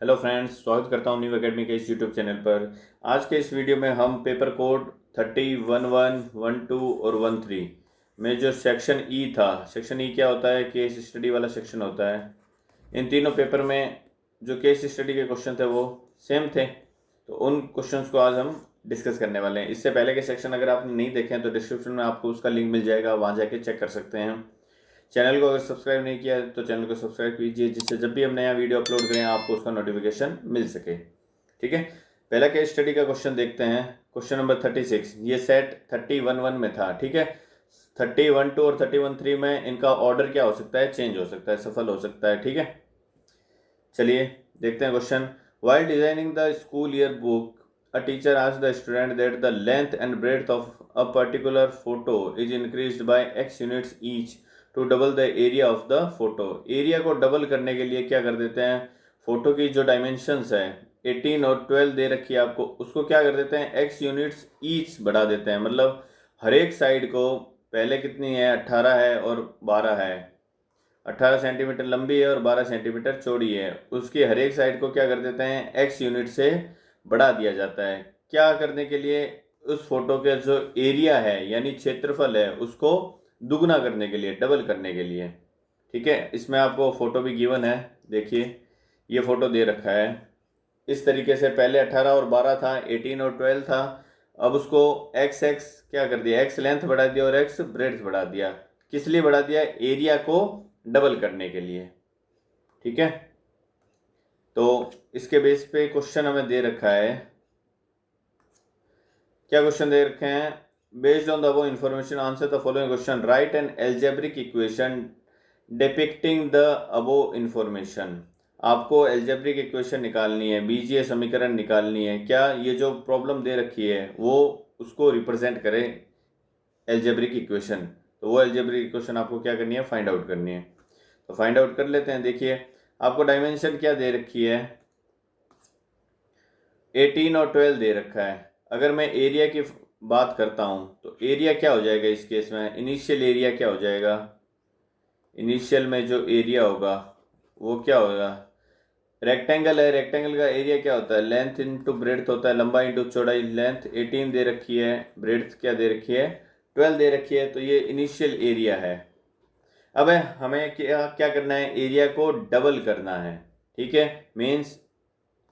Hello friends, स्वागत करता हूँ न्यू एकेडमी के इस यूट्यूब चैनल पर। आज के इस वीडियो में हम पेपर कोड 30, 11, 12 और 13 में जो सेक्शन ई था, सेक्शन ई क्या होता है, केस स्टडी वाला सेक्शन होता है। इन तीनों पेपर में जो केस स्टडी के क्वेश्चन थे वो सेम थे, तो उन क्वेश्चंस को आज हम डिस्कस करने वाले हैं। इससे पहले के सेक्शन अगर आपने नहीं देखे हैं तो डिस्क्रिप्शन में आपको उसका लिंक मिल जाएगा, वहाँ जाके चेक कर सकते हैं। चैनल को अगर सब्सक्राइब नहीं किया तो चैनल को सब्सक्राइब कीजिए, जिससे जब भी हम नया वीडियो अपलोड करें आपको उसका नोटिफिकेशन मिल सके। ठीक है, पहला केस स्टडी का क्वेश्चन देखते हैं। क्वेश्चन नंबर 36, ये सेट 30-1-1 में था। ठीक है, 30-1-2 और 30-1-3 में इनका ऑर्डर क्या हो सकता है, चेंज हो सकता है, सफल हो सकता है। ठीक है, चलिए देखते हैं question. While designing the school year book, a teacher asked the student that the length and breadth of a particular photo is increased by x units each to double the area of the photo। Area को double करने के लिए क्या कर देते हैं, photo की जो डायमेंशंस है 18 और 12 दे रखी है आपको, उसको क्या कर देते हैं, x यूनिट्स ईच बढ़ा देते हैं। मतलब हर एक साइड को, पहले कितनी है 18 है और 12 है, 18 सेंटीमीटर लंबी है और 12 सेंटीमीटर चौड़ी है, उसकी हर एक साइड को क्या कर देते हैं, एक्स यूनिट से बढ़ा दिया जाता है। क्या करने के लिए, उस फोटो के जो एरिया है यानी क्षेत्रफल है उसको दुगना करने के लिए, डबल करने के लिए। ठीक है, इसमें आपको फोटो भी गिवन है, देखिए ये फोटो दे रखा है इस तरीके से। पहले 18 और 12 था, 18 और 12 था, अब उसको एक्स एक्स क्या कर दिया, एक्स लेंथ बढ़ा दिया और एक्स ब्रेड्थ बढ़ा दिया। किस लिए बढ़ा दिया, एरिया को डबल करने के लिए। ठीक है, तो इसके बेस पे क्वेश्चन हमें दे रखा है। क्या क्वेश्चन दे रखे हैं, based on the above information answer the following question, right an algebraic equation depicting the above information. आपको एल्जेब्रिक इक्वेशन निकालनी है, बीजीय समीकरण निकालनी है। क्या ये जो प्रॉब्लम दे रखी है वो उसको रिप्रेजेंट करे एल्जेब्रिक इक्वेशन, तो वो एल्जेब्रिक इक्वेशन आपको क्या करनी है, फाइंड आउट करनी है। तो फाइंड आउट कर लेते हैं। देखिए आपको डायमेंशन क्या दे रखी है, 18 और 12 दे रखा है। अगर मैं एरिया की बात करता हूं तो एरिया क्या हो जाएगा इस केस में, इनिशियल एरिया क्या हो जाएगा, इनिशियल में जो एरिया होगा वो क्या होगा, रेक्टेंगल है, रेक्टेंगल का एरिया क्या होता है, लेंथ इंटू ब्रेड्थ होता है, लंबाई इंटू चौड़ाई। लेंथ 18 दे रखी है, ब्रेड्थ क्या दे रखी है, 12 दे रखी है, तो ये इनिशियल एरिया है। अब हमें क्या क्या करना है, एरिया को डबल करना है। ठीक है, मीन्स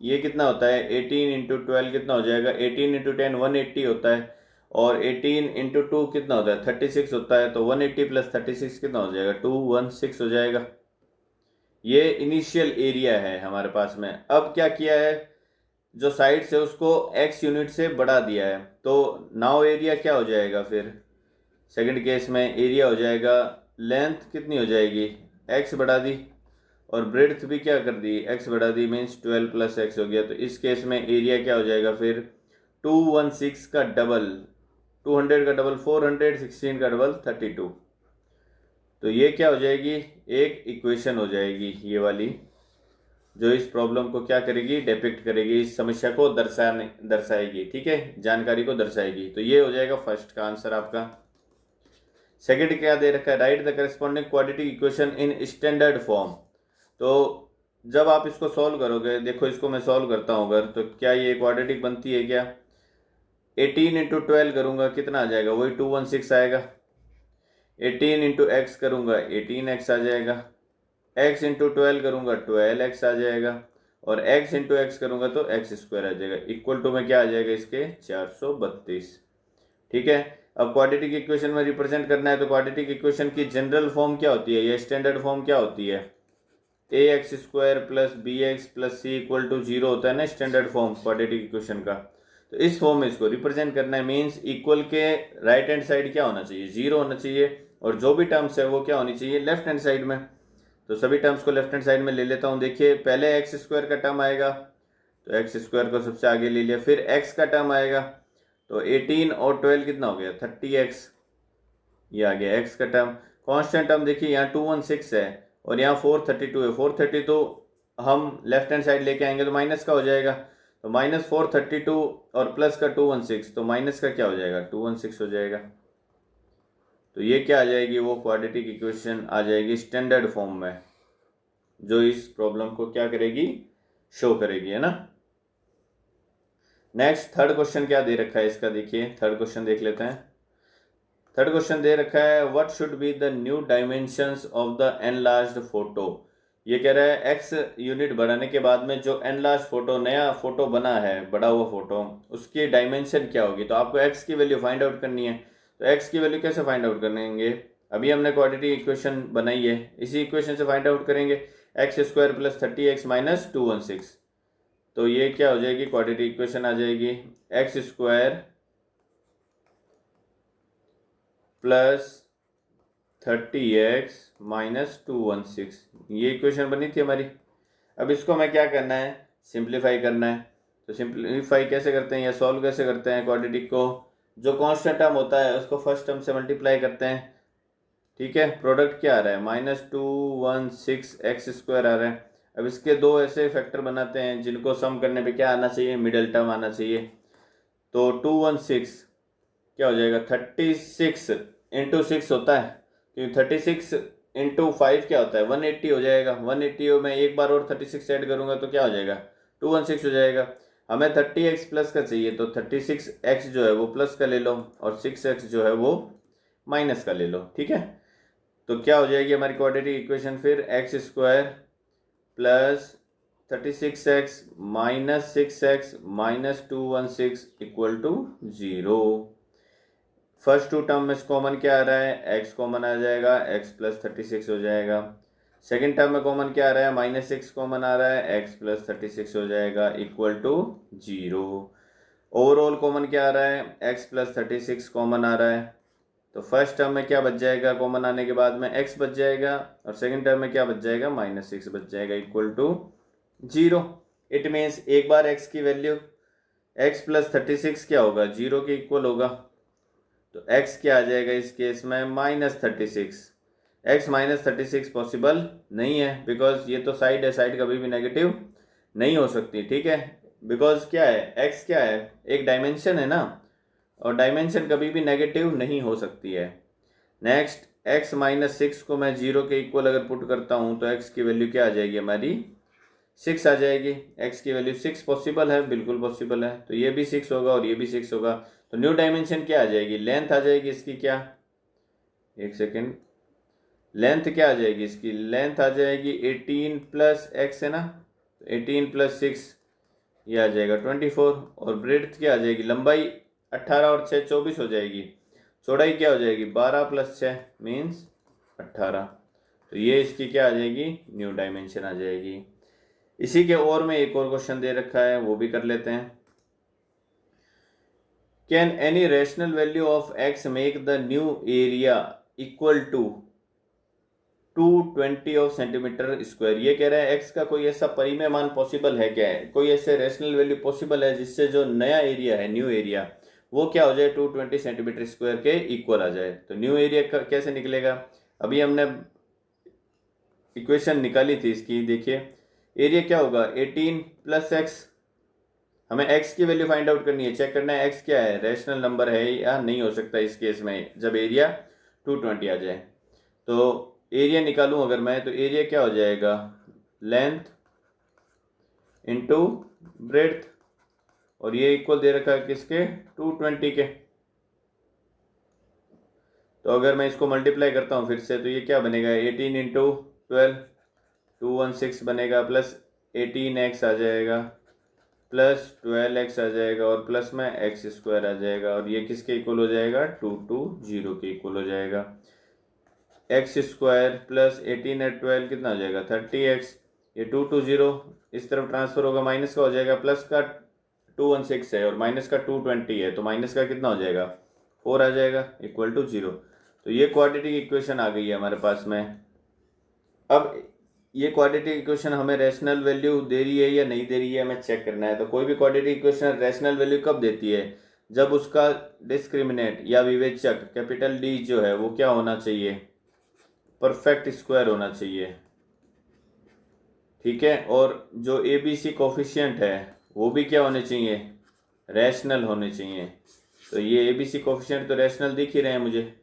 ये कितना होता है, 18 इंटू 12 कितना हो जाएगा, 18 इंटू 10 180 होता है, और 18 इंटू 2 कितना होता है, 36 होता है। तो 180 प्लस 36 कितना हो जाएगा, 216 हो जाएगा। ये इनिशियल एरिया है हमारे पास में। अब क्या किया है, जो साइड से उसको x यूनिट से बढ़ा दिया है, तो नाउ एरिया क्या हो जाएगा, फिर सेकंड केस में एरिया हो जाएगा, लेंथ कितनी हो जाएगी, x बढ़ा दी, और ब्रेड्थ भी क्या कर दी, x बढ़ा दी, मीन्स 12 प्लस एक्स हो गया। तो इस केस में एरिया क्या हो जाएगा, फिर 216 का डबल, 200 का डबल 400, 16 का डबल 32। तो ये क्या हो जाएगी, एक इक्वेशन हो जाएगी ये वाली, जो इस प्रॉब्लम को क्या करेगी, डिपिक्ट करेगी, इस समस्या को दर्शाएगी। ठीक है, जानकारी को दर्शाएगी। तो ये हो जाएगा फर्स्ट का आंसर आपका। सेकंड क्या दे रखा है, right the corresponding quadratic equation in standard form. तो जब आप इसको सॉल्व करोगे, देखो इसको मैं सॉल्व करता हूँ अगर, तो क्या ये क्वाड्रेटिक बनती है क्या, 18 इंटू 12 करूँगा कितना आ जाएगा, वही 216 आएगा। 18 इंटू एक्स करूँगा 18x आ जाएगा, x इंटू 12 करूँगा 12x आ जाएगा, और x इंटू एक्स करूँगा तो एक्स स्क्वायर आ जाएगा। इक्वल टू में क्या आ जाएगा इसके, 432। ठीक है, अब क्वाड्रेटिक इक्वेशन में रिप्रेजेंट करना है, तो क्वाड्रेटिक इक्वेशन की जनरल फॉर्म क्या होती है, या स्टैंडर्ड फॉर्म क्या होती है, ax square plus B X plus C equal to 0 होता है ना, स्टैंडर्ड फॉर्म क्वाड्रेटिक इक्वेशन का। तो इस फॉर्म में इसको रिप्रेजेंट करना है, मीन्स इक्वल के राइट हैंड साइड क्या होना चाहिए, 0 होना चाहिए, और जो भी टर्म्स है वो क्या होनी चाहिए, लेफ्ट हैंड साइड में। तो सभी टर्म्स को लेफ्ट हैंड साइड में ले लेता हूँ। देखिए पहले एक्स स्क्वायर का टर्म आएगा, तो एक्स स्क्वायर को सबसे आगे ले लिया, फिर एक्स का टर्म आएगा, तो 18 और 12 कितना हो गया, 30x, ये आ गया एक्स का टर्म। कांस्टेंट टर्म देखिए यहाँ 216 है और यहाँ 432 है, 432 हम लेफ्ट हैंड साइड लेके आएंगे तो माइनस का हो जाएगा, तो माइनस 432 और प्लस का 216, तो माइनस का क्या हो जाएगा, 216 हो जाएगा। तो ये क्या आ जाएगी, वो क्वाड्रेटिक इक्वेशन आ जाएगी स्टैंडर्ड फॉर्म में, जो इस प्रॉब्लम को क्या करेगी, शो करेगी, है ना। नेक्स्ट थर्ड क्वेश्चन क्या दे रखा है इसका, देखिए थर्ड क्वेश्चन देख लेते हैं। थर्ड क्वेश्चन दे रखा है what should be the new dimensions of the enlarged photo. ये कह रहा है एक्स यूनिट बढ़ाने के बाद में जो एनलार्ज फोटो, नया फोटो बना है, बड़ा हुआ फोटो, उसकी डायमेंशन क्या होगी। तो आपको एक्स की वैल्यू फाइंड आउट करनी है। तो एक्स की वैल्यू कैसे फाइंड आउट करेंगे, अभी हमने क्वाड्रेटिक इक्वेशन बनाई है, इसी इक्वेशन से फाइंड आउट करेंगे। X square plus 30x minus 216, तो ये क्या हो जाएगी, क्वाड्रेटिक इक्वेशन आ जाएगी। X square plus 30x minus 216, ये इक्वेशन बनी थी हमारी। अब इसको हमें क्या करना है, सिंप्लीफाई करना है। तो सिंप्लीफाई कैसे करते हैं या सॉल्व कैसे करते हैं, क्वाड्रेटिक को जो कांस्टेंट टर्म होता है उसको फर्स्ट टर्म से मल्टीप्लाई करते हैं। ठीक है, प्रोडक्ट क्या आ रहा है, -216x² आ रहा है। अब इसके दो ऐसे फैक्टर बनाते हैं जिनको सम करने पे क्या आना चाहिए, मिडल टर्म आना चाहिए। तो 216 क्या हो जाएगा, 36 इंटू 6 होता है, क्योंकि 36 इंटू 5 क्या होता है, 180 हो जाएगा। 180 में एक बार और 36 ऐड करूंगा तो क्या हो जाएगा, 216 हो जाएगा। हमें 30x प्लस का चाहिए, तो 36x जो है वो प्लस का ले लो और 6x जो है वो माइनस का ले लो। ठीक है, तो क्या हो जाएगी हमारी क्वाड्रेटिक इक्वेशन फिर, X square plus 36x minus 6x minus 216 equal to 0। First two term में कॉमन क्या आ रहा है, x कॉमन आ जाएगा, x प्लस 36 हो जाएगा। सेकेंड टर्म में कॉमन क्या आ रहा है, -6 कॉमन आ रहा है, x प्लस 36 हो जाएगा इक्वल टू 0। ओवरऑल कॉमन क्या आ रहा है, x प्लस 36 कॉमन आ रहा है। तो फर्स्ट टर्म में क्या बच जाएगा, कॉमन आने के बाद में x बच जाएगा, और सेकेंड टर्म में क्या बच जाएगा, -6 बच जाएगा इक्वल टू 0। इट मीन्स एक बार x की वैल्यू x प्लस 36 क्या होगा, 0 के इक्वल होगा। तो x क्या आ जाएगा इस केस में, -36। x -36 पॉसिबल नहीं है, बिकॉज ये तो साइड है, साइड कभी भी नेगेटिव नहीं हो सकती। ठीक है, बिकॉज क्या है, x क्या है, एक डायमेंशन है ना, और डायमेंशन कभी भी नेगेटिव नहीं हो सकती है। नेक्स्ट x -6 को मैं 0 के इक्वल अगर पुट करता हूँ तो x की वैल्यू क्या आ जाएगी हमारी, 6 आ जाएगी। x की वैल्यू 6 पॉसिबल है, बिल्कुल पॉसिबल है। तो ये भी 6 होगा और ये भी 6 होगा। तो न्यू डायमेंशन क्या आ जाएगी, लेंथ आ जाएगी इसकी, क्या, एक सेकेंड, लेंथ क्या आ जाएगी इसकी, लेंथ आ जाएगी 18 प्लस x है ना, 18 प्लस 6 ये आ जाएगा 24। और ब्रेड्थ क्या आ जाएगी, लंबाई 18 और 6 24 हो जाएगी। चौड़ाई क्या हो जाएगी, 12 प्लस 6 मीन्स 18। तो ये इसकी क्या आ जाएगी, न्यू डायमेंशन आ जाएगी। इसी के और में एक और क्वेश्चन दे रखा है, वो भी कर लेते हैं। Can any rational value of x make the new area equal to 220 of centimetre square. ये कह रहा है x का कोई ऐसा परिमेय मान पॉसिबल है क्या, है कोई ऐसे रेशनल वैल्यू पॉसिबल है जिससे जो नया एरिया है, न्यू एरिया, वो क्या हो जाए, 220 सेंटीमीटर स्क्वायर के इक्वल आ जाए। तो न्यू एरिया कैसे निकलेगा, अभी हमने इक्वेशन निकाली थी इसकी, देखिए एरिया क्या होगा, 18 प्लस एक्स। हमें x की वैल्यू फाइंड आउट करनी है, चेक करना है x क्या है, रैशनल नंबर है या नहीं हो सकता इस केस में, जब एरिया 220 आ जाए। तो एरिया निकालूं अगर मैं, तो एरिया क्या हो जाएगा, लेंथ इंटू ब्रेड्थ, और ये इक्वल दे रखा है किसके, 220 के। तो अगर मैं इसको मल्टीप्लाई करता हूँ फिर से, तो ये क्या बनेगा, 18 इंटू 12 216 बनेगा, प्लस 18x आ जाएगा, प्लस 12x आ जाएगा, और प्लस में एक्स स्क्वायर आ जाएगा, और ये किसके इक्वल हो जाएगा, 220 के इक्वल हो जाएगा। एक्स स्क्वायर प्लस 18 और 12 कितना हो जाएगा, 30x। ये 220 इस तरफ ट्रांसफर होगा, माइनस का हो जाएगा, प्लस का 216 है और माइनस का 220 है, तो माइनस का कितना हो जाएगा, 4 आ जाएगा इक्वल टू 0। तो ये क्वाड्रेटिक इक्वेशन आ गई है हमारे पास में। अब ये क्वाड्रेटिक इक्वेशन हमें रैशनल वैल्यू दे रही है या नहीं दे रही है, हमें चेक करना है। तो कोई भी क्वाड्रेटिक इक्वेशन रैशनल वैल्यू कब देती है, जब उसका डिस्क्रिमिनेंट या विवेचक कैपिटल डी जो है वो क्या होना चाहिए, परफेक्ट स्क्वायर होना चाहिए। ठीक है, और जो ए बी सी कोफिशियंट है वो भी क्या होने चाहिए, रैशनल होने चाहिए। तो ये ए बी सी कोफिशियंट तो रैशनल दिख ही रहे हैं मुझे।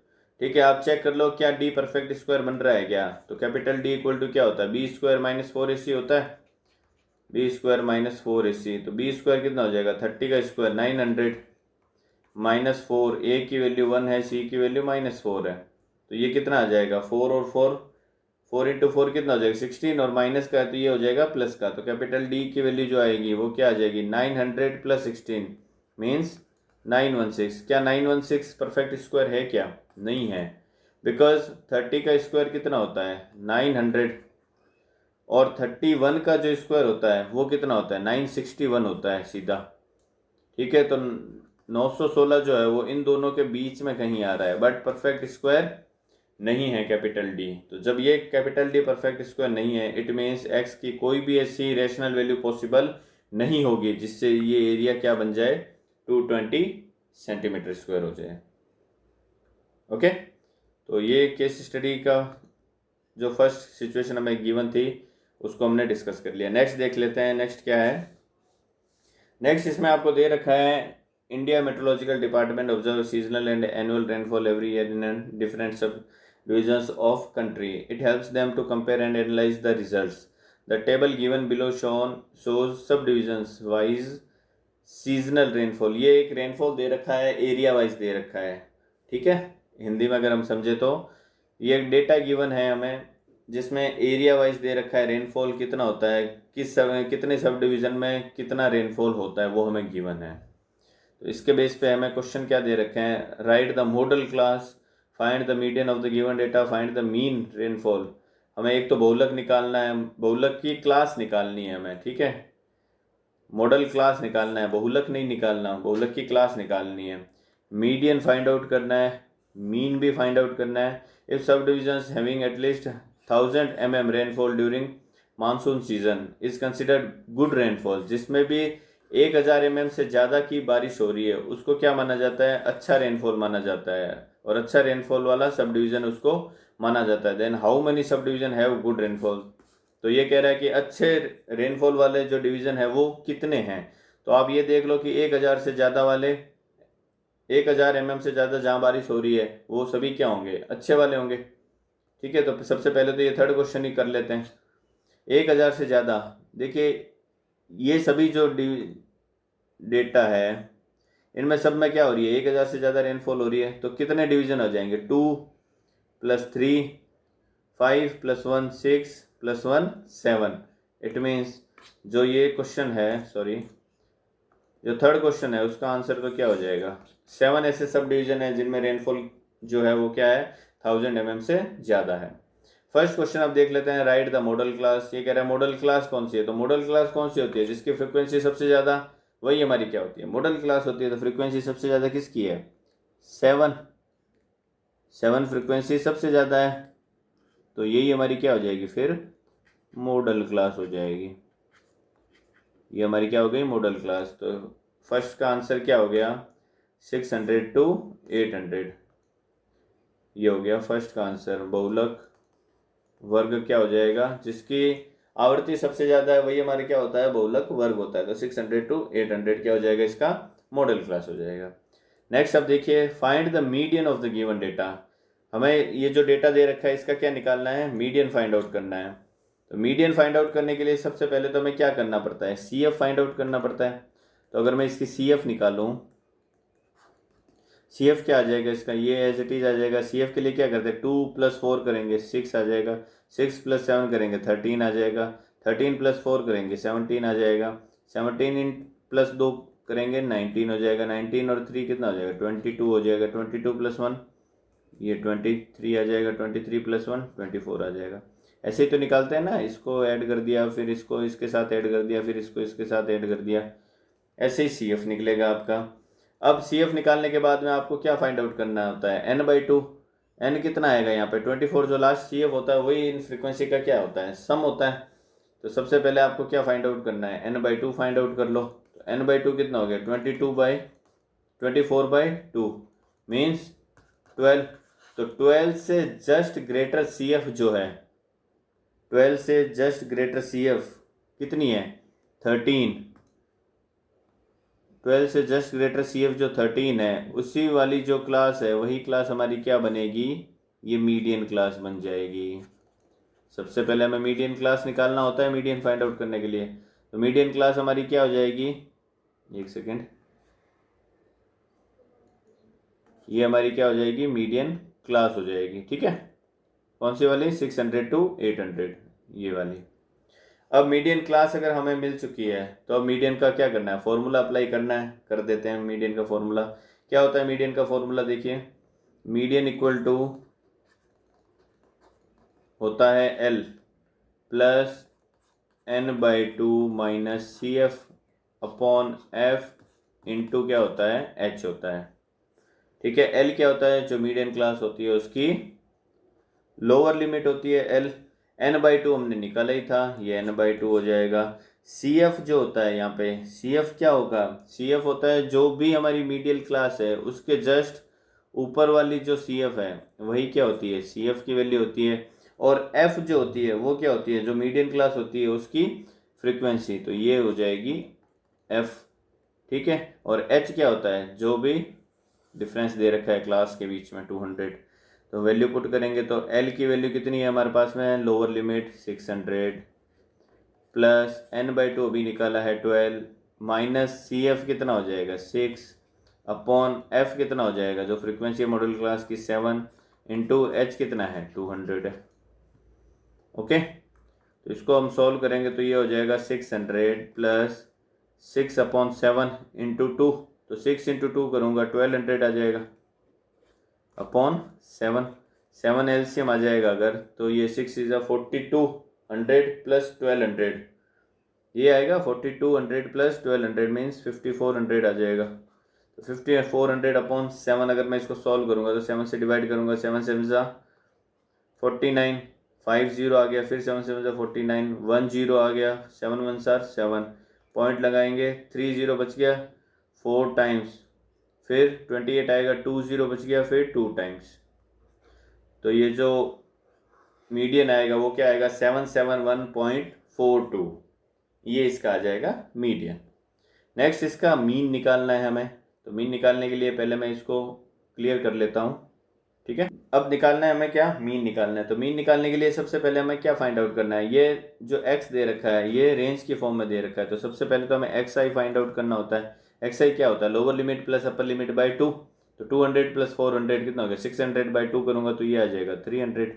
ठीक है, आप चेक कर लो क्या डी परफेक्ट स्क्वायर बन रहा है क्या। तो कैपिटल डी इक्वल टू क्या होता है, बी स्क्वायर माइनस 4ac होता है। बी स्क्वायर माइनस 4ac, तो बी स्क्वायर कितना हो जाएगा 30 का स्क्वायर 900 माइनस 4, ए की वैल्यू 1 है, सी की वैल्यू -4 है, तो ये कितना आ जाएगा 4 और 4 इंटू 4 कितना हो जाएगा 16, और माइनस का है तो ये हो जाएगा प्लस का, तो कैपिटल डी की वैल्यू जो आएगी वो क्या आ जाएगी 900 प्लस 16 मीन्स 916। क्या 916 परफेक्ट स्क्वायर है क्या? नहीं है, बिकॉज 30 का स्क्वायर कितना होता है 900, और 31 का जो स्क्वायर होता है वो कितना होता है 961 होता है सीधा। ठीक है, तो 916 जो है वो इन दोनों के बीच में कहीं आ रहा है, बट परफेक्ट स्क्वायर नहीं है कैपिटल डी। तो जब ये कैपिटल डी परफेक्ट स्क्वायर नहीं है, इट मीन्स एक्स की कोई भी ऐसी रेशनल वैल्यू पॉसिबल नहीं होगी जिससे ये एरिया क्या बन जाए 220 सेंटीमीटर स्क्वायर हो जाए। ओके, तो ये केस स्टडी का जो फर्स्ट सिचुएशन हमें गिवन थी उसको हमने डिस्कस कर लिया। नेक्स्ट देख लेते हैं, नेक्स्ट क्या है। नेक्स्ट इसमें आपको दे रखा है India meteorological department observe seasonal and annual rainfall every year in different sub divisions of country. It helps them to compare and analyze the results. The table given below shows subdivisions wise seasonal rainfall. ये एक rainfall दे रखा है, area wise दे रखा है। ठीक है, हिंदी में अगर हम समझे तो ये एक डेटा गिवन है हमें जिसमें एरिया वाइज दे रखा है रेनफॉल कितना होता है, कितने सब डिवीज़न में कितना रेनफॉल होता है वो हमें गिवन है। तो इसके बेस पे हमें क्वेश्चन क्या दे रखे हैं, right the model class, find the median of the given data, find the mean rainfall. हमें एक तो बहुलक निकालना है, बहुलक की क्लास निकालनी है हमें। ठीक है, मॉडल क्लास निकालना है, बहुलक नहीं निकालना, बहुलक की क्लास निकालनी है। मीडियन फाइंड आउट करना है, मीन भी फाइंड आउट करना है। इफ सब divisions having at least 1000 mm rainfall during monsoon season is considered good rainfall, जिसमें भी 1000 mm से ज़्यादा की बारिश हो रही है उसको क्या माना जाता है, अच्छा रेनफॉल माना जाता है, और अच्छा रेनफॉल वाला सब डिवीज़न उसको माना जाता है। Then how many subdivision have good rainfall, तो ये कह रहा है कि अच्छे रेनफॉल वाले जो डिवीज़न है वो कितने हैं। तो आप ये देख लो कि 1000 से ज़्यादा वाले, 1000 mm से ज़्यादा जहाँ बारिश हो रही है वो सभी क्या होंगे, अच्छे वाले होंगे। ठीक है, तो सबसे पहले तो ये थर्ड क्वेश्चन ही कर लेते हैं। 1000 से ज़्यादा, देखिए ये सभी जो डेटा है इनमें सब में क्या हो रही है 1000 से ज़्यादा रेनफॉल हो रही है, तो कितने डिवीज़न हो जाएंगे 2 + 3 5 + 1 6 + 1 7। इट मीन्स जो ये क्वेश्चन है, सॉरी जो थर्ड क्वेश्चन है उसका आंसर तो क्या हो जाएगा 7 ऐसे सब डिवीज़न है जिनमें रेनफॉल जो है वो क्या है 1000 mm से ज़्यादा है। फर्स्ट क्वेश्चन आप देख लेते हैं, राइट द मॉडल क्लास। ये कह रहा है मॉडल क्लास कौन सी है, तो मॉडल क्लास कौन सी होती है जिसकी फ्रिक्वेंसी सबसे ज़्यादा, वही हमारी क्या होती है मॉडल क्लास होती है। तो फ्रिक्वेंसी सबसे ज़्यादा किसकी है 7 फ्रिक्वेंसी सबसे ज़्यादा है, तो यही हमारी क्या हो जाएगी फिर मॉडल क्लास हो जाएगी। ये हमारी क्या हो गई मॉडल क्लास। तो फर्स्ट का आंसर क्या हो गया 600 to 800, ये हो गया फर्स्ट का आंसर। बहुलक वर्ग क्या हो जाएगा, जिसकी आवृत्ति सबसे ज़्यादा है वही हमारे क्या होता है बहुलक वर्ग होता है। तो 600 to 800 क्या हो जाएगा इसका मॉडल क्लास हो जाएगा। नेक्स्ट अब देखिए, find the median of the given data. हमें ये जो डेटा दे रखा है इसका क्या निकालना है, मीडियन फाइंड आउट करना है। तो मीडियन फाइंड आउट करने के लिए सबसे पहले तो हमें क्या करना पड़ता है, CF फाइंड आउट करना पड़ता है। तो अगर मैं इसकी CF निकालूँ, CF क्या आ जाएगा इसका, ये एज इट इज आ जाएगा। CF के लिए क्या करते हैं 2 + 4 करेंगे 6 आ जाएगा, 6 + 7 करेंगे 13 आ जाएगा, 13 + 4 करेंगे 17 आ जाएगा, 17 + 2 करेंगे 19 हो जाएगा, 19 और 3 कितना हो जाएगा 22 हो जाएगा, 22 + 1 ये 23 आ जाएगा, 23 + 1 24 आ जाएगा। ऐसे ही तो निकालते हैं ना, इसको ऐड कर दिया फिर इसको इसके साथ ऐड कर दिया फिर इसको इसके साथ ऐड कर दिया, ऐसे ही CF निकलेगा आपका। अब CF निकालने के बाद में आपको क्या फाइंड आउट करना होता है n/2। n कितना आएगा यहाँ पे 24, जो लास्ट CF होता है वही इन फ्रीक्वेंसी का क्या होता है सम होता है। तो सबसे पहले आपको क्या फाइंड आउट करना है n/2 फाइंड आउट कर लो। तो n/2 कितना हो गया 24/2 मीन्स 12। तो 12 से जस्ट ग्रेटर CF जो है, 12 से जस्ट ग्रेटर CF कितनी है 13। 12 से जस्ट ग्रेटर CF जो 13 है उसी वाली जो क्लास है वही क्लास हमारी क्या बनेगी, ये मीडियन क्लास बन जाएगी। सबसे पहले हमें मीडियन क्लास निकालना होता है मीडियन फाइंड आउट करने के लिए। तो मीडियन क्लास हमारी क्या हो जाएगी, एक सेकेंड, ये हमारी क्या हो जाएगी, मीडियन क्लास हो जाएगी। ठीक है, कौन सी वाली, 600 to 800, ये वाली। अब मीडियन क्लास अगर हमें मिल चुकी है तो अब मीडियन का क्या करना है, फॉर्मूला अप्लाई करना है, कर देते हैं। मीडियन का फॉर्मूला क्या होता है, मीडियन का फॉर्मूला देखिए, मीडियन इक्वल टू होता है L plus n/2 minus C F upon F into क्या होता है, एच होता है। ठीक है, एल क्या होता है, जो मीडियन क्लास होती है उसकी लोअर लिमिट होती है एल, n/2 हमने निकाला ही था, ये n/2 हो जाएगा। सी एफ जो होता है यहाँ पे, सी एफ क्या होगा, सी एफ होता है जो भी हमारी मीडियल क्लास है उसके जस्ट ऊपर वाली जो सी एफ है वही क्या होती है, सी एफ की वैल्यू होती है। और एफ जो होती है वो क्या होती है, जो मीडियन क्लास होती है उसकी फ्रीक्वेंसी, तो ये हो जाएगी एफ। ठीक है, और एच क्या होता है, जो भी डिफरेंस दे रखा है क्लास के बीच में 200, तो वैल्यू पुट करेंगे तो एल की वैल्यू कितनी है हमारे पास में, लोअर लिमिट 600 प्लस n/2 अभी निकाला है 12 माइनस सी एफ कितना हो जाएगा 6 अपॉन एफ कितना हो जाएगा, जो फ्रीक्वेंसी मॉड्यूल क्लास की 7 इंटू एच कितना है 200 है। ओके, तो इसको हम सॉल्व करेंगे तो ये हो जाएगा 600 प्लस 6/7 इंटू 2, तो 6 इंटू 2 करूँगा 1200 आ जाएगा अपॉन 7 एलसीएम आ जाएगा अगर, तो ये 6 इज़ 4200 प्लस 1200, ये आएगा 4200 प्लस 1200 मीन्स 5400 आ जाएगा। तो 5400 अपॉन 7 अगर मैं इसको सॉल्व करूँगा तो 7 से डिवाइड करूँगा, 7 7 ज़ा 49, 50 आ गया, फिर 7 7 ज़ा 49, 10 आ गया, 7 1 7, पॉइंट लगाएंगे, 30 बच गया 4 टाइम्स, फिर 28 आएगा, 20 बच गया, फिर 2 टाइम्स। तो ये जो मीडियन आएगा वो क्या आएगा 771.42, ये इसका आ जाएगा मीडियन। नेक्स्ट इसका मीन निकालना है हमें, तो मीन निकालने के लिए पहले मैं इसको क्लियर कर लेता हूँ। ठीक है, अब निकालना है हमें क्या, मीन निकालना है। तो मीन निकालने के लिए सबसे पहले हमें क्या फाइंड आउट करना है, ये जो x दे रखा है ये रेंज की फॉर्म में दे रखा है, तो सबसे पहले तो हमें xi फाइंड आउट करना होता है। xi क्या होता है, lower limit plus upper limit by 2, तो 200 प्लस 400 कितना हो गया, 600/2 करूँगा तो ये आ जाएगा 300।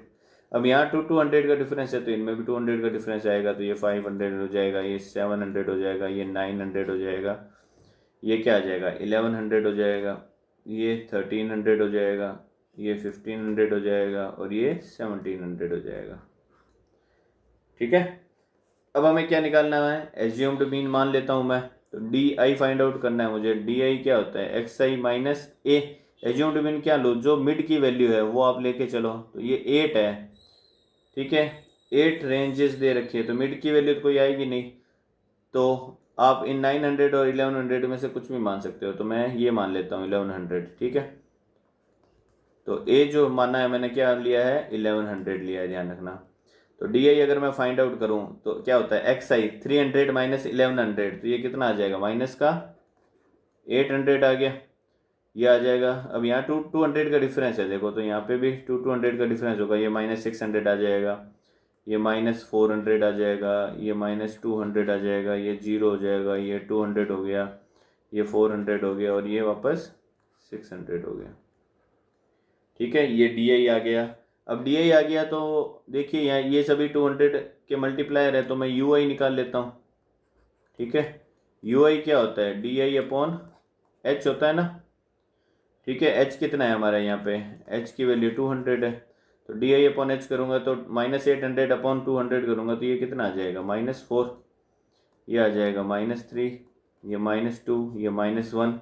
अब यहाँ 200 का डिफरेंस है तो इनमें भी 200 का डिफरेंस आएगा, तो ये 500 हो जाएगा, ये 700 हो जाएगा, ये 900 हो जाएगा, ये क्या आ जाएगा 1100 हो जाएगा, ये 1300 हो जाएगा, ये 1500 हो जाएगा, और ये 1700 हो जाएगा। ठीक है, अब हमें क्या निकालना है, एज्यूम्ड मीन मान लेता हूँ मैं, तो डी आई फाइंड आउट करना है मुझे। डी आई क्या होता है, एक्स आई माइनस ए। एज्यूम्ड मीन क्या लो, जो मिड की वैल्यू है वो आप लेके चलो, तो ये 8 है। ठीक है, 8 रेंजेस दे रखी है, तो मिड की वैल्यू तो कोई आएगी नहीं, तो आप इन 900 और 1100 में से कुछ भी मान सकते हो, तो मैं ये मान लेता हूँ 1100। ठीक है, तो ए जो माना है मैंने क्या लिया है 1100 लिया है, ध्यान रखना। तो डी आई अगर मैं फाइंड आउट करूँ तो क्या होता है, एक्स आई 300 माइनस 1100, तो ये कितना आ जाएगा, माइनस का 800 आ गया, ये आ जाएगा। अब यहाँ 200 का डिफरेंस है देखो, तो यहाँ पे भी 200 का डिफरेंस होगा, ये -600 आ जाएगा, ये -400 आ जाएगा, ये -200 आ जाएगा, ये 0 हो जाएगा, ये 200 हो गया, ये 400 हो गया, और ये वापस 600 हो गया। ठीक है, ये डी आई आ गया। अब डी आई आ गया तो देखिए यहाँ ये सभी 200 के मल्टीप्लायर है, तो मैं यू आई निकाल लेता हूँ। ठीक है, यू आई क्या होता है, डी आई अपॉन एच होता है ना। ठीक है, एच कितना है हमारा यहाँ पे, एच की वैल्यू 200 है, तो डी आई अपॉन एच करूँगा तो -800 अपॉन 200 करूँगा तो ये कितना आ जाएगा -4, ये आ जाएगा -3, ये -2, ये -1,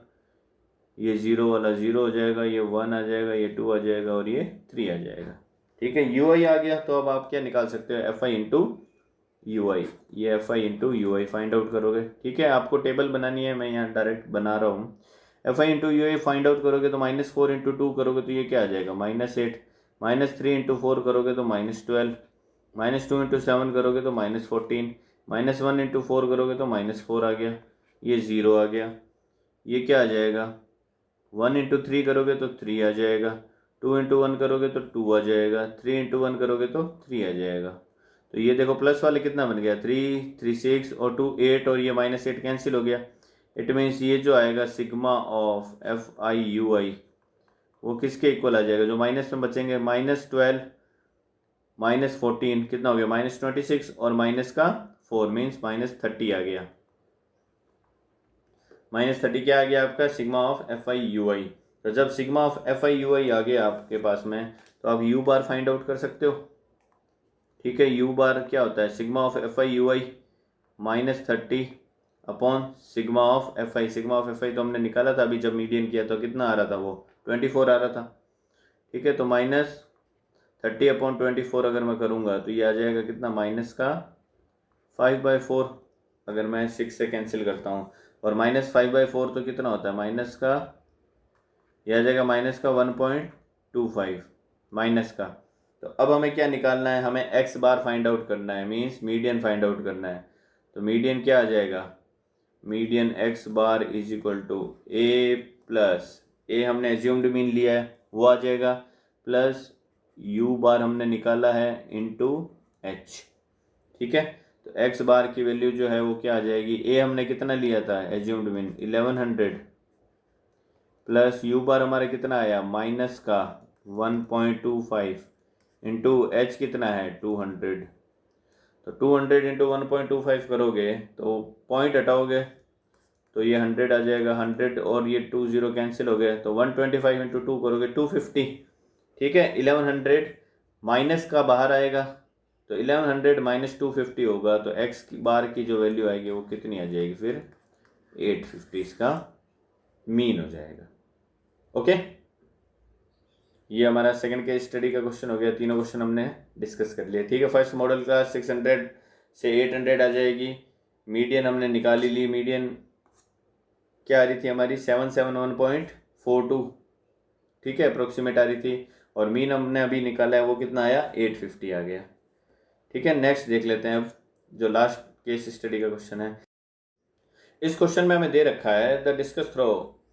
ये 0 वाला 0 हो जाएगा, ये 1 आ जाएगा, ये 2 आ जाएगा, और ये 3 आ जाएगा। ठीक है, यू आई आ गया, तो अब आप क्या निकाल सकते हो, एफ आई इंटू यू आई, ये F I into you I find out करोगे। ठीक है, आपको टेबल बनानी है, मैं यहाँ डायरेक्ट बना रहा हूँ। F I into you I find out करोगे तो -4 इंटू 2 करोगे तो ये क्या आ जाएगा -8, -3 इंटू 4 करोगे तो -12, -2 इंटू 7 करोगे तो -14, -1 इंटू 4 करोगे तो -4 आ गया, ये 0 आ गया, ये क्या आ जाएगा 1 इंटू 3 करोगे तो 3 आ जाएगा, 2 इंटू 1 करोगे तो 2 आ जाएगा, 3 इंटू 1 करोगे तो 3 आ जाएगा। तो ये देखो प्लस वाले कितना बन गया 3 3 6 और 2 8 और ये -8 कैंसिल हो गया। इट मीन्स ये जो आएगा सिग्मा ऑफ FI/UI वो किसके इक्वल आ जाएगा, जो माइनस में बचेंगे -12 -14 कितना हो गया -26 और माइनस का 4 मीन्स -30 आ गया। -30 क्या आ गया आपका सिग्मा ऑफ FI/UI। तो जब सिग्मा ऑफ FI/UI आ गया आपके पास में तो आप U बार फाइंड आउट कर सकते हो। ठीक है, U बार क्या होता है sigma of FI/UI -30 upon sigma of FI। Sigma of FI तो हमने निकाला था अभी जब मीडियन किया तो कितना आ रहा था, वो 24 आ रहा था। ठीक है, तो -30 अपॉन 24 अगर मैं करूँगा तो ये आ जाएगा कितना माइनस का 5/4। अगर मैं 6 से कैंसिल करता हूँ और -5/4 तो कितना होता है माइनस का, यह आ जाएगा माइनस का 1.25 माइनस का। तो अब हमें क्या निकालना है, हमें x बार फाइंड आउट करना है, मीन्स मीडियन फाइंड आउट करना है। तो मीडियन क्या आ जाएगा, median x bar is equal to a plus a हमने एज्यूम्ड मीन लिया है वो आ जाएगा, प्लस u बार हमने निकाला है इंटू h। ठीक है, तो x बार की वैल्यू जो है वो क्या आ जाएगी, a हमने कितना लिया था एज्यूम्ड मीन 1100 प्लस u बार हमारा कितना आया माइनस का 1.25 इंटू एच कितना है 200। तो 200 इंटू 1.25 करोगे तो पॉइंट हटाओगे तो ये 100 आ जाएगा, 100 और ये 20 कैंसिल हो गए तो 125 इंटू 2 करोगे 250। ठीक है, 1100 माइनस का बाहर आएगा तो 1100 माइनस 250 होगा, तो एक्स बार की जो वैल्यू आएगी वो कितनी आ जाएगी फिर 850 इसका मीन हो जाएगा। ओके, ये हमारा सेकंड केस स्टडी का क्वेश्चन हो गया। तीनों क्वेश्चन हमने डिस्कस कर लिए। ठीक है, फर्स्ट मॉडल का 600 से 800 आ जाएगी। मीडियन हमने निकाली ली, मीडियन क्या आ रही थी हमारी 771.42। ठीक है, अप्रोक्सीमेट आ रही थी, और मीन हमने अभी निकाला है वो कितना आया 850 आ गया। ठीक है, नेक्स्ट देख लेते हैं अब जो लास्ट केस स्टडी का क्वेश्चन है। इस क्वेश्चन में हमें दे रखा है the discus throw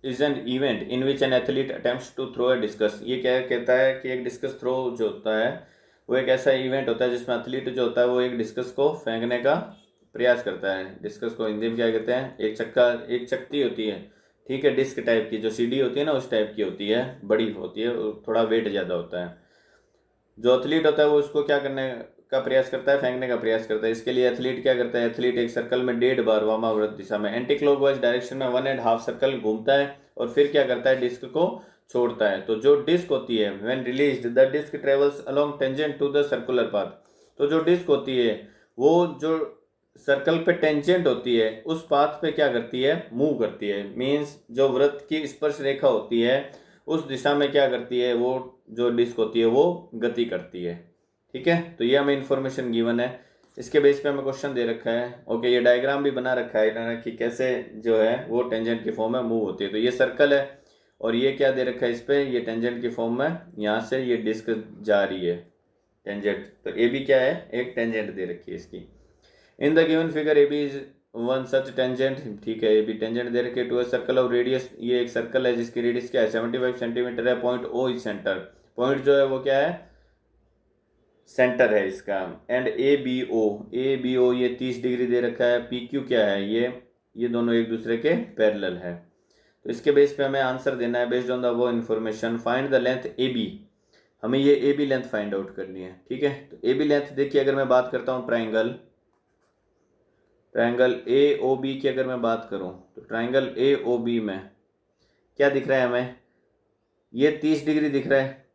is an event in which an athlete attempts to throw a discus. ये क्या कहता है कि एक डिस्कस थ्रो जो होता है वो एक ऐसा इवेंट होता है जिसमें एथलीट जो होता है वो एक डिस्कस को फेंकने का प्रयास करता है। डिस्कस को हिंदी में क्या कहते हैं, एक चकती होती है। ठीक है, डिस्क टाइप की जो सीढ़ी होती है ना उस टाइप की होती है, बड़ी होती है, थोड़ा वेट ज़्यादा होता है। जो एथलीट होता है वो उसको क्या करने का प्रयास करता है, फेंकने का प्रयास करता है। इसके लिए एथलीट क्या करता है, एथलीट एक सर्कल में 1.5 बार वामाव्रत दिशा में एंटी क्लॉकवाइज डायरेक्शन में 1.5 सर्कल घूमता है और फिर क्या करता है डिस्क को छोड़ता है। तो जो डिस्क होती है when released the disc travels along tangent to the circular path. तो जो डिस्क होती है वो जो सर्कल पे टेंजेंट होती है उस पाथ पे क्या करती है, मूव करती है। मीन्स जो वृत्त की स्पर्श रेखा होती है उस दिशा में क्या करती है, वो जो डिस्क होती है वो गति करती है। ठीक है, तो ये हमें इन्फॉर्मेशन गिवन है, इसके बेस पे हमें क्वेश्चन दे रखा है। ओके, ये डायग्राम भी बना रखा है इन्होंने कि कैसे जो है वो टेंजेंट की फॉर्म में मूव होती है। तो ये सर्कल है और ये क्या दे रखा है इस पे, ये टेंजेंट की फॉर्म में यहाँ से ये डिस्क जा रही है टेंजेंट। तो ए बी क्या है, एक टेंजेंट दे रखी है इसकी। In the given figure A B is one such tangent. ठीक है, ए बी टेंजेंट दे रखी है to a circle of radius. ये एक सर्कल है जिसकी रेडियस क्या है 75 सेंटीमीटर है। Point O is centre, point जो है वो क्या है सेंटर है इसका। एंड ए बी ओ ये 30 डिग्री दे रखा है। पी क्यू क्या है, ये दोनों एक दूसरे के पैरेलल है। तो इसके बेस पे हमें आंसर देना है बेस्ड ऑन द वो information. Find the length A B, हमें ये A B length find out करनी है। ठीक है, तो ए बी लेंथ देखिए, अगर मैं बात करता हूँ ट्राइंगल ए ओ बी की अगर मैं बात करूँ तो ट्राइंगल ए ओ बी में क्या दिख रहा है हमें, ये 30 डिग्री दिख रहा है।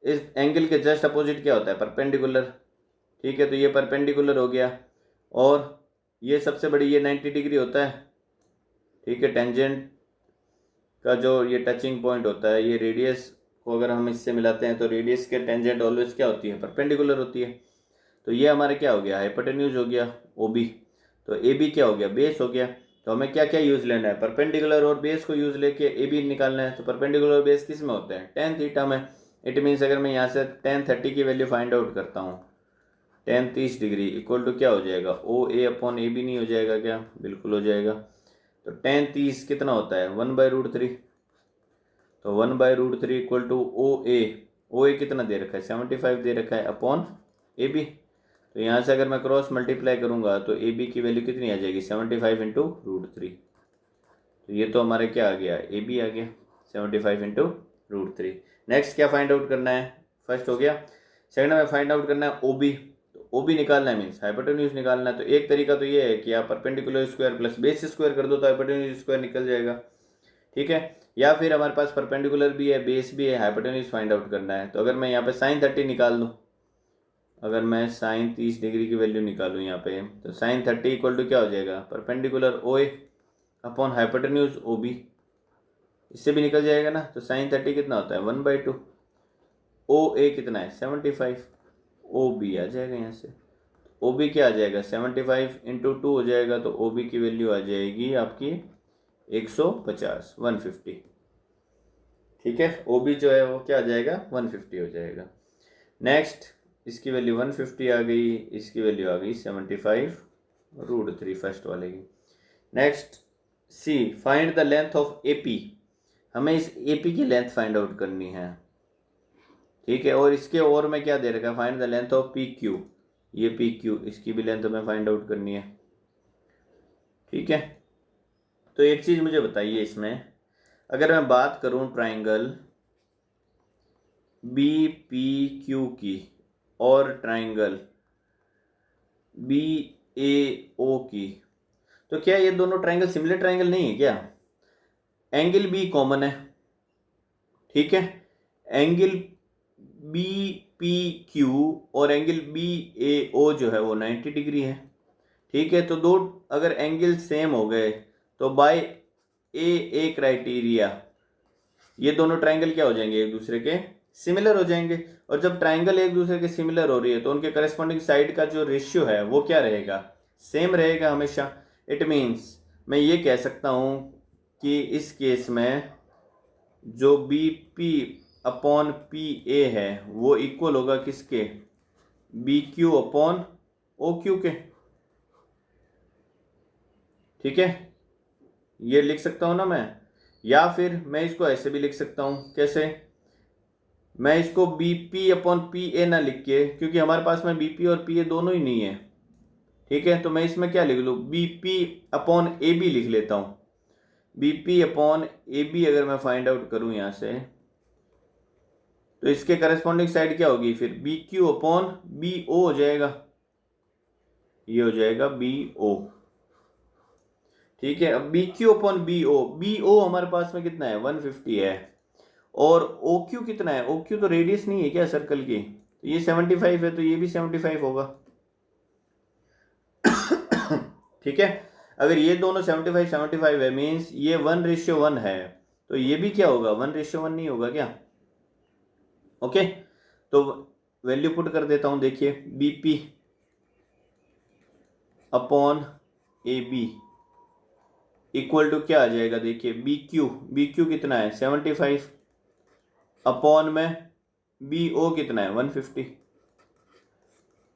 इस एंगल के जस्ट अपोजिट क्या होता है परपेंडिकुलर। ठीक है, तो ये परपेंडिकुलर हो गया और ये सबसे बड़ी ये 90 डिग्री होता है। ठीक है, टेंजेंट का जो ये टचिंग पॉइंट होता है, ये रेडियस को अगर हम इससे मिलाते हैं तो रेडियस के टेंजेंट ऑलवेज क्या होती है परपेंडिकुलर होती है। तो ये हमारे क्या हो गया हाइपोटेन्यूज हो गया ओ बी। तो ए बी क्या हो गया बेस हो गया। तो हमें क्या क्या यूज लेना है, परपेंडिकुलर और बेस को यूज लेके ए बी निकालना है। तो परपेंडिकुलर और बेस किस में होते हैं टेन थीटा में। इट मीन्स अगर मैं यहाँ से टेन 30 की वैल्यू फाइंड आउट करता हूँ, टेन 30 डिग्री इक्वल टू क्या हो जाएगा ओ ए अपॉन ए बी नहीं हो जाएगा क्या, बिल्कुल हो जाएगा। तो टेन 30 कितना होता है 1/√3। तो 1/√3 इक्वल टू ओ ए कितना दे रखा है 75 दे रखा है अपॉन ए बी। तो यहाँ से अगर मैं क्रॉस मल्टीप्लाई करूँगा तो ए बी की वैल्यू कितनी आ जाएगी 75 इंटू √3। तो ये तो हमारे क्या आ गया, ए बी आ गया 75 इंटू √3। नेक्स्ट क्या फाइंड आउट करना है, फर्स्ट हो गया। सेकंड में फाइंड आउट करना है ओ बी। तो ओ बी निकालना है मीन्स हाइपोटेन्यूज निकालना है। तो एक तरीका तो ये है कि आप perpendicular square plus base square कर दो तो हाइपोटेन्यूज स्क्वायर निकल जाएगा, ठीक है। या फिर हमारे पास परपेंडिकुलर भी है, बेस भी है, हाइपोटेन्यूज फाइंड आउट करना है। तो अगर मैं यहाँ पे sin 30 निकाल दूँ, अगर मैं sin 30 डिग्री की वैल्यू निकालूँ यहाँ पे, तो sin 30 इक्वल टू क्या हो जाएगा, परपेंडिकुलर ओ ए अपॉन हाइपोटेन्यूज ओ बी। इससे भी निकल जाएगा ना। तो sin 30 कितना होता है 1/2, ओ ए कितना है 75, ओ बी आ जाएगा यहाँ से। ओ बी क्या आ जाएगा 75 इंटू 2 हो जाएगा। तो ओ बी की वैल्यू आ जाएगी आपकी 150, 150, ठीक है। ओ बी जो है वो क्या आ जाएगा 150 हो जाएगा। नेक्स्ट इसकी वैल्यू 150 आ गई, इसकी वैल्यू आ गई 75 √3 फर्स्ट वाले की। Next C, find the length of A P. हमें इस ए पी की लेंथ फाइंड आउट करनी है, ठीक है। और इसके और में क्या दे रखा है, find the length of P Q. ये पी क्यू, इसकी भी लेंथ हमें फाइंड आउट करनी है, ठीक है। तो एक चीज़ मुझे बताइए, इसमें अगर मैं बात करूं ट्राइंगल बी पी क्यू की और ट्राइंगल बी ए ओ की, तो क्या ये दोनों ट्राइंगल सिमिलर ट्राइंगल नहीं है क्या। एंगल बी कॉमन है, ठीक है। एंगल बी पी क्यू और एंगल बी ए ओ जो है वो 90 डिग्री है, ठीक है। तो दो अगर एंगल सेम हो गए तो बाय ए क्राइटेरिया ये दोनों ट्राइंगल क्या हो जाएंगे, एक दूसरे के सिमिलर हो जाएंगे। और जब ट्राइंगल एक दूसरे के सिमिलर हो रही है तो उनके करस्पॉन्डिंग साइड का जो रेशियो है वो क्या रहेगा, सेम रहेगा हमेशा। इट मीन्स मैं ये कह सकता हूँ कि इस केस में जो B P upon P A है वो इक्वल होगा किसके, B Q upon O Q के, ठीक है। ये लिख सकता हूँ ना मैं। या फिर मैं इसको ऐसे भी लिख सकता हूँ, कैसे, मैं इसको B P upon P A ना लिख के, क्योंकि हमारे पास में बी पी और पी ए दोनों ही नहीं है, ठीक है। तो मैं इसमें क्या लिख लूँ, B P upon A B लिख लेता हूँ। B P upon A B अगर मैं फाइंड आउट करूँ यहाँ से, तो इसके करस्पॉन्डिंग साइड क्या होगी फिर, B Q upon B O हो जाएगा। ये हो जाएगा बी ओ, ठीक है। अब B Q upon B O हमारे पास में कितना है 150 है। और ओ क्यू कितना है, ओ क्यू तो रेडियस नहीं है क्या सर्कल की, तो ये 75 है, तो ये भी 75 होगा, ठीक है। अगर ये दोनों 75 75 है मीन्स ये 1:1 है, तो ये भी क्या होगा 1:1 नहीं होगा क्या, ओके। तो वैल्यू पुट कर देता हूं, देखिए B P upon A B equal to क्या आ जाएगा, देखिए बी क्यू कितना है 75 अपॉन में बी ओ कितना है 150।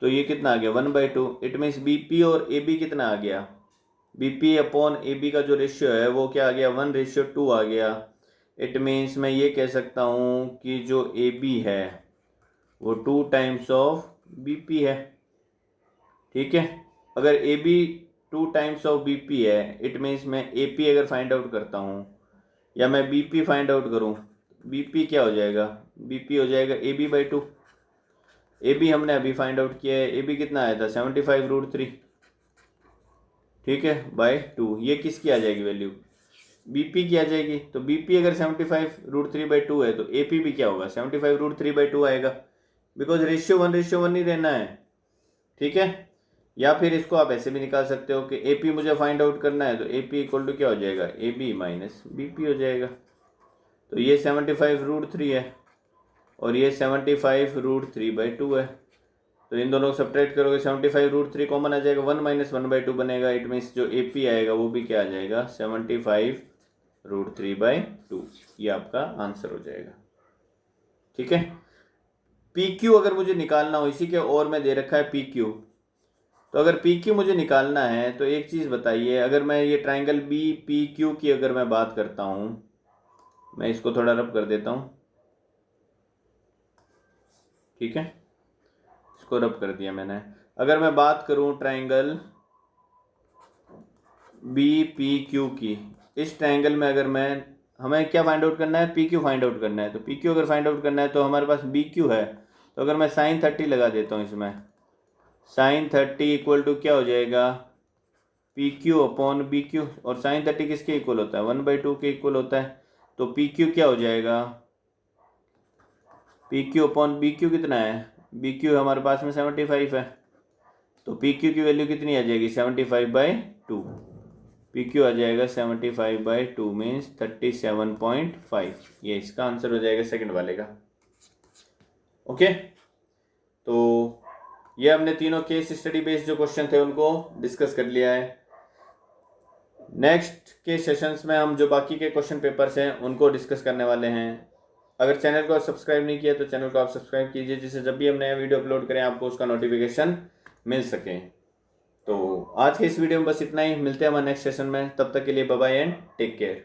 तो ये कितना आ गया 1/2। इट मीन्स बी पी और ए बी कितना आ गया, B P upon A B का जो रेशियो है वो क्या आ गया 1:2 आ गया। इट मीन्स मैं ये कह सकता हूँ कि जो ए बी है वो 2 टाइम्स ऑफ बी पी है, ठीक है। अगर A B 2 times of B P है, इट मीन्स मैं ए पी अगर फाइंड आउट करता हूँ या मैं बी पी फाइंड आउट करूँ, बी पी क्या हो जाएगा, बी पी हो जाएगा AB/2। ए बी हमने अभी फाइंड आउट किया है, ए बी कितना आया था 75√3, ठीक है, बाय 2। ये किसकी आ जाएगी वैल्यू, बी पी की आ जाएगी। तो बी पी अगर 75√3/2 है तो ए पी भी क्या होगा 75√3/2 आएगा, बिकॉज रेशियो 1:1 ही रहना है, ठीक है। या फिर इसको आप ऐसे भी निकाल सकते हो कि ए पी मुझे फाइंड आउट करना है, तो ए पी इक्वल टू क्या हो जाएगा, A B minus B P हो जाएगा। तो ये 75√3 है और ये 75√3/2 है। तो इन दोनों को सब्ट्रैक्ट करोगे 75√3 कॉमन आ जाएगा, 1 - 1/2 बनेगा। इट मीन्स जो ए पी आएगा वो भी क्या आ जाएगा 75√3/2। ये आपका आंसर हो जाएगा, ठीक है। पी क्यू अगर मुझे निकालना हो, इसी के और में दे रखा है पी क्यू। तो अगर पी क्यू मुझे निकालना है तो एक चीज़ बताइए, अगर मैं ये ट्राइंगल बी पी क्यू की अगर मैं बात करता हूँ, मैं इसको थोड़ा रब कर देता हूँ, ठीक है, इसको रब कर दिया मैंने। अगर मैं बात करूं ट्राइंगल बी पी क्यू की, इस ट्राइंगल में अगर मैं, हमें क्या फाइंड आउट करना है, पी क्यू फाइंड आउट करना है। तो पी क्यू अगर फाइंड आउट करना है तो हमारे पास बी क्यू है, तो अगर मैं साइन 30 लगा देता हूँ इसमें, साइन 30 इक्वल टू क्या हो जाएगा, P Q upon B Q. और साइन 30 किसके इक्वल होता है, 1/2 के इक्वल होता है। तो पी क्यू क्या हो जाएगा, P Q upon B Q कितना है, बी क्यू हमारे पास में 75 है, तो पी क्यू की वैल्यू कितनी आ जाएगी, 75/2। पी क्यू आ जाएगा 75/2 मीन्स 37.5। ये इसका आंसर हो जाएगा सेकंड वाले का। ओके, तो ये हमने तीनों केस स्टडी बेस्ड जो क्वेश्चन थे उनको डिस्कस कर लिया है। नेक्स्ट के सेशंस में हम जो बाकी के क्वेश्चन पेपर्स हैं उनको डिस्कस करने वाले हैं। अगर चैनल को सब्सक्राइब नहीं किया तो चैनल को आप सब्सक्राइब कीजिए, जिससे जब भी हम नया वीडियो अपलोड करें आपको उसका नोटिफिकेशन मिल सके। तो आज के इस वीडियो में बस इतना ही, मिलते हैं हमारे नेक्स्ट सेशन में, तब तक के लिए bye bye and take care.